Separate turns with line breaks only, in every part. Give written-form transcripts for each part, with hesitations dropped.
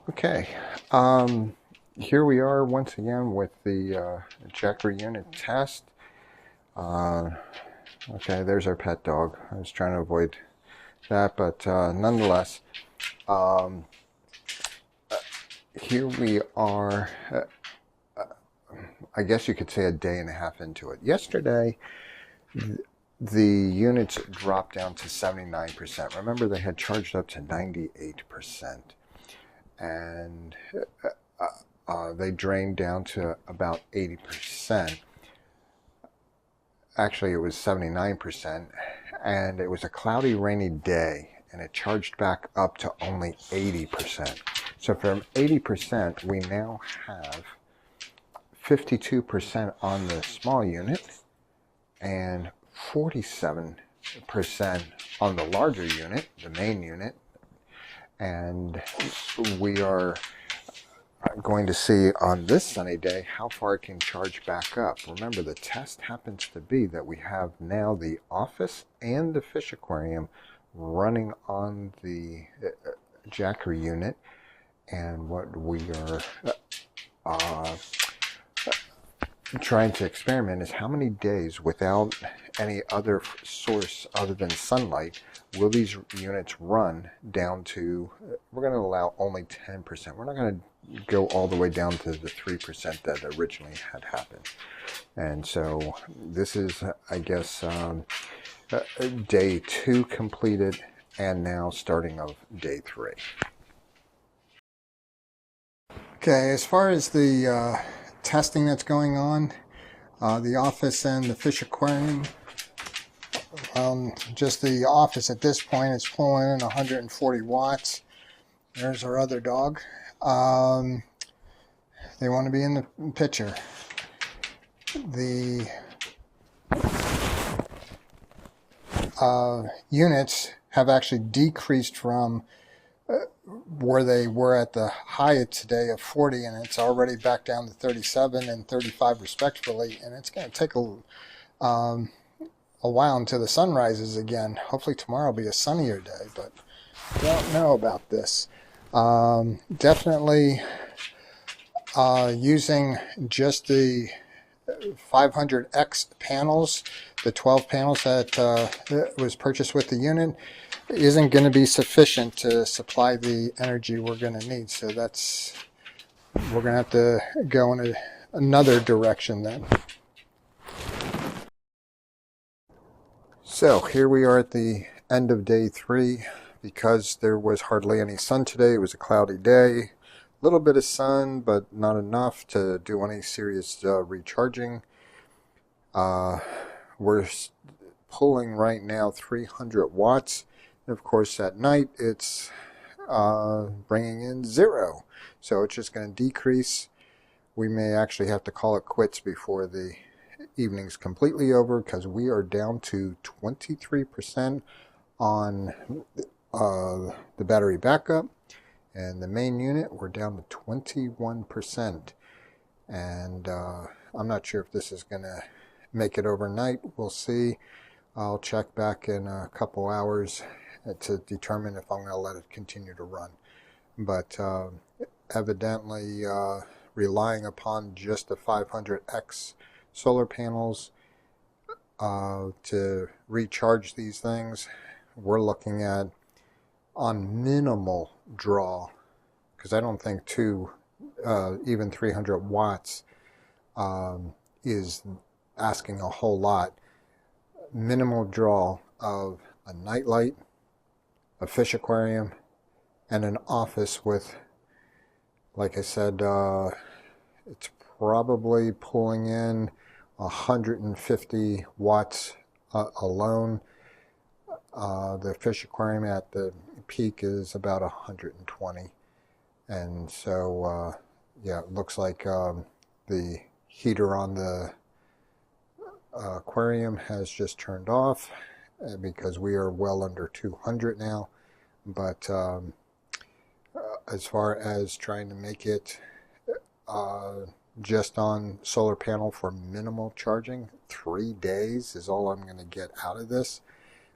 Okay, here we are once again with the ejector unit test. Uh, okay, there's our pet dog. I was trying to avoid that, but nonetheless, um, here we are. I guess you could say a day and a half into it. Yesterday, the units dropped down to 79%. Remember, they had charged up to 98%. And they drained down to about 80%. Actually, it was 79%, and it was a cloudy, rainy day, and it charged back up to only 80%. So from 80%, we now have 52% on the small unit and 47% on the larger unit, the main unit, and we are going to see on this sunny day how far it can charge back up. Remember, the test happens to be that we have now the office and the fish aquarium running on the jacker unit, and what we are trying to experiment is how many days without any other source other than sunlight will these units run down to. We're going to allow only 10%. We're not going to go all the way down to the 3% that originally had happened. And so this is, I guess, day 2 completed, and now starting of day 3. Okay, as far as the testing that's going on, the office and the fish aquarium, just the office at this point is pulling in 140 watts. There's our other dog. They want to be in the picture. The units have actually decreased from where they were at the high today of 40, and it's already back down to 37 and 35 respectively, and it's going to take a while until the sun rises again. Hopefully tomorrow will be a sunnier day, but I don't know about this. Definitely using just the 500X panels, the 12 panels that was purchased with the unit, isn't going to be sufficient to supply the energy we're going to need. So we're going to have to go in another direction then. So here we are at the end of day 3. Because there was hardly any sun today, it was a cloudy day. A little bit of sun, but not enough to do any serious recharging. We're pulling right now 300 watts. And of course, at night, it's bringing in 0. So it's just going to decrease. We may actually have to call it quits before the evening's completely over, because we are down to 23% on the battery backup, and the main unit we're down to 21%, and I'm not sure if this is going to make it overnight. We'll see. I'll check back in a couple hours to determine if I'm going to let it continue to run, but evidently relying upon just the 500X solar panels to recharge these things, we're looking at on minimal draw, because I don't think even 300 watts is asking a whole lot. Minimal draw of a nightlight, a fish aquarium, and an office with, like I said, it's probably pulling in 150 watts alone. The fish aquarium at the peak is about 120, and so yeah, it looks like the heater on the aquarium has just turned off because we are well under 200 now. But as far as trying to make it just on solar panel for minimal charging, 3 days is all I'm going to get out of this.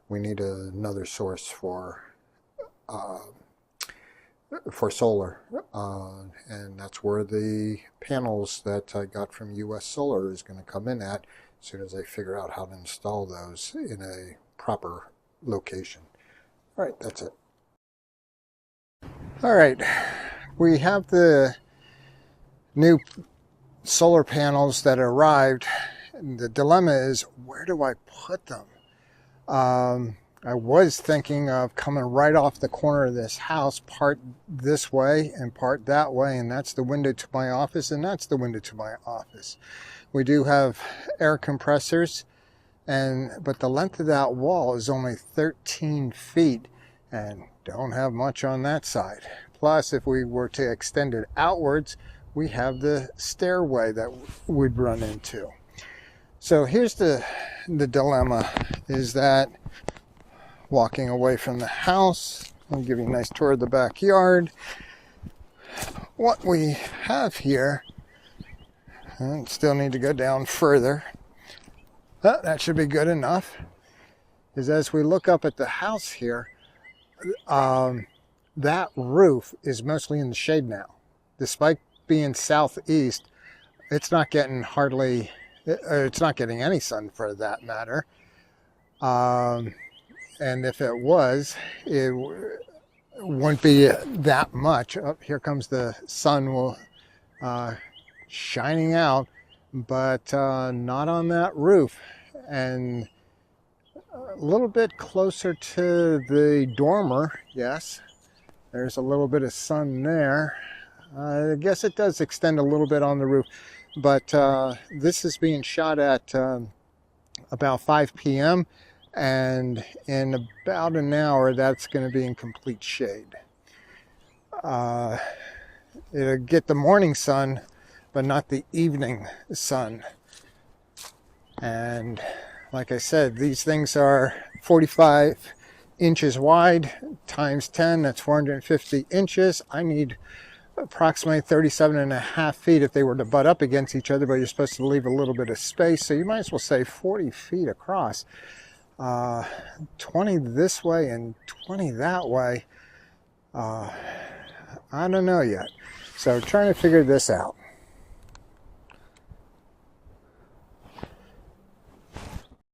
We need another source for for solar, and that's where the panels that I got from US Solar is going to come in at as soon as I figure out how to install those in a proper location. All right, that's it. All right, we have the new solar panels that arrived. The dilemma is, where do I put them? I was thinking of coming right off the corner of this house, part this way and part that way, and that's the window to my office, and that's the window to my office. We do have air compressors, but the length of that wall is only 13 feet, and don't have much on that side. Plus, if we were to extend it outwards, we have the stairway that we'd run into. So here's the dilemma, is that walking away from the house, I'll give you a nice tour of the backyard. What we have here, and still need to go down further, that should be good enough, is as we look up at the house here, that roof is mostly in the shade now. Despite being southeast, it's not getting it's not getting any sun for that matter. And if it was, it wouldn't be that much. Oh, here comes the sun shining out, but not on that roof. And a little bit closer to the dormer, yes. There's a little bit of sun there. I guess it does extend a little bit on the roof, but this is being shot at about 5 p.m. and in about an hour that's going to be in complete shade. It'll get the morning sun, but not the evening sun. And like I said, these things are 45 inches wide times 10, that's 450 inches. I need approximately 37.5 feet if they were to butt up against each other, but you're supposed to leave a little bit of space, so you might as well say 40 feet across. 20 this way and 20 that way. I don't know yet. So trying to figure this out.